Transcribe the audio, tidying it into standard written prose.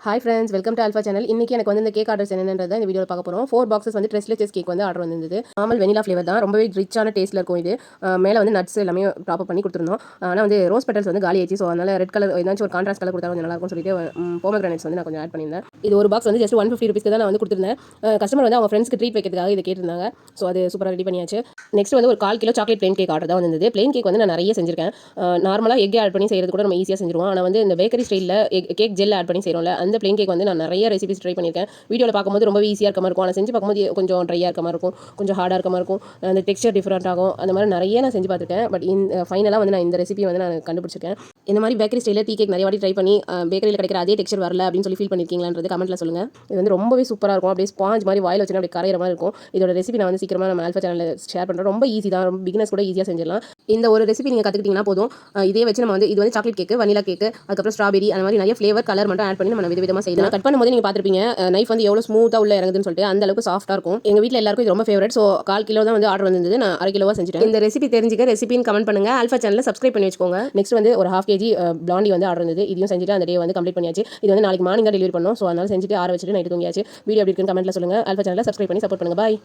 Hi friends, welcome to alpha channel. இன்னைக்கு எனக்கு வந்து இந்த கேக் ஆர்டர்ஸ் என்னன்றதை இந்த வீடியோவில் பார்க்க போகிறோம். 4 பாக்ஸஸ் வந்து ட்ரெஸ்லெஸ் கேக் வந்து ஆர்டர் வந்திருந்தது. நார்மல் வெனிலா ஃப்ளேவர் தான், ரொம்பவே ரிச்சான டேஸ்ட்டில் இருக்கும். இது மேலே வந்து நட்ஸ் எல்லாமே ப்ராப்பர் பண்ணி கொடுத்துருந்தோம். ஆனால் வந்து ரோஸ் பெட்டல்ஸ் வந்து காலி ஆயிடுச்சு. ஸோ அதனால் ரெட் கலர் ஏதாச்சும் ஒரு கான்ட்ராஸ்ட் கலர் கொடுத்தா கொஞ்சம் நல்லாயிருக்கும் சொல்லிட்டு போமோகிரானேட்ஸ் வந்து நான் கொஞ்சம் ஆட் பண்ணியிருந்தேன். இது ஒரு பாக்ஸ் வந்து ஜஸ்ட் 150 ருபீஸ்க்கு தான் நான் வந்து கொடுத்துருந்தேன். கஸ்டமர் வந்து அவங்க ஃப்ரெண்ட்ஸ்க்கு ட்ரீட் வைக்கிறதுக்காக இதை கேட்டிருந்தாங்க. ஸோ அது சூப்பராக ரெடி பண்ணியாச்சு. நெக்ஸ்ட் வந்து ஒரு 1/4 kilo chocolate plane cake order தான் வந்தது. பிளேன் கேக் வந்து நான் நிறைய செஞ்சிருக்கேன். நார்மலாக எக் ஆட் பண்ணி செய்கிறது கூட நம்ம ஈஸியாக செஞ்சிருவோம். ஆனால் வந்து இந்த பேக்கரி ஸ்டைலில் கேக் ஜெல் ஆட் பண்ணி செய்கிறோம்ல, அந்த பிளேன் கேக் வந்து நான் நிறைய ரெசிபிஸ் ட்ரை பண்ணியிருக்கேன். வீடியோவில் பார்க்கும்போது ரொம்ப ஈஸியாக இருக்க மாதிரி இருக்கும். ஆனால் செஞ்சு பார்க்கும்போது கொஞ்சம் ட்ரையாக இருக்க மாதிரி இருக்கும், கொஞ்சம் ஹார்டாக இருக்க மாதிரி இருக்கும். அந்த டெக்ஸ்சர் டிஃப்ரெண்ட் ஆகும். அந்த மாதிரி நிறைய நான் செஞ்சு பார்த்துருக்கேன். பட் ஃபைனலாக வந்து நான் இந்த ரெசிபி வந்து நான் கண்டுபிடிச்சிருக்கேன். இந்த மாதிரி பேக்கரி ஸ்டைலில் டீ கேக் நிறைய வாட்டி ட்ரை பண்ணி பேக்கரியில் கிடைக்கிற அதே டெக்ஸ்சர் வரல அப்படின்னு சொல்லி ஃபீல் பண்ணியிருக்கீங்களான்றது கமெண்ட்டில் சொல்லுங்கள். இது வந்து ரொம்பவே சூப்பராக இருக்கும். அப்படியே ஸ்பாஞ்ச் மாதிரி வாயில் வச்சுன்னா அப்படியே கரையிற மாதிரி இருக்கும். இதோட ரெசிபி நான் வந்து சீக்கிரமாக நம்ம ஆல்ஃபா சேனலில் ஷேர் பண்ணுறேன். ரொம்ப ஈஸி தான், ரொம்ப பிகினர்ஸ் கூட ஈஸியாக செஞ்சிடலாம். இந்த ஒரு ரெசிபி நீங்கள் கற்றுக்கிட்டிங்கன்னா போதும். இதே வச்சு நம்ம வந்து இது வந்து சாக்லேட் கேக்கு, வனிலா கேக்கு, அதுக்கப்புறம் ஸ்ட்ராபெரி, அந்த மாதிரி நிறைய ஃப்ளேவர் கலர் மட்டும் ஆட் பண்ணி நம்ம விதவிதமாக செய்யலாம். கட் பண்ணும்போது நீங்கள் பார்த்துருப்பீங்க நைஃப் வந்து எவ்வளோ ஸ்மூத்தாக உள்ள இறங்குதுன்னு சொல்லிட்டு, அந்த அளவுக்கு சாஃப்ட்டாக இருக்கும். எங்கள் வீட்டில் எல்லாருக்கும் இது ரொம்ப ஃபேவரட். ஸோ 1/4 கிலோ தான் வந்து ஆர்டர் வந்தது. நான் 1/2 கிலோவாக செஞ்சுட்டேன். இந்த ரெசிபி தெரிஞ்சுக்க ரெசிபின்னு கமெண்ட் பண்ணுங்க. ஆல்ஃபா சேனலில் சப்ஸ்கிரைப் பண்ணி வச்சுக்கோங்க. நெக்ஸ்ட் வந்து ஒரு 1/2 kg பிளாண்டி வந்து ஆர்டர் வந்தது. இதையும் செஞ்சுட்டு அந்த டே வந்து கம்ப்ளீட் பண்ணியாச்சு. இது வந்து நாளைக்கு மார்னிங் தான் டெலிவரி பண்ணோம். ஸோ அதனால செஞ்சுட்டு ஆற வச்சுட்டு நைட்டு தூங்கியாச்சு. வீடியோ எப்படி இருக்குன்னு கமெண்ட்டில் சொல்லுங்கள். ஆல்ஃபா சேனலில் சப்ஸ்கிரைப் பண்ணி சப்போர்ட் பண்ணுங்கள். பாய்.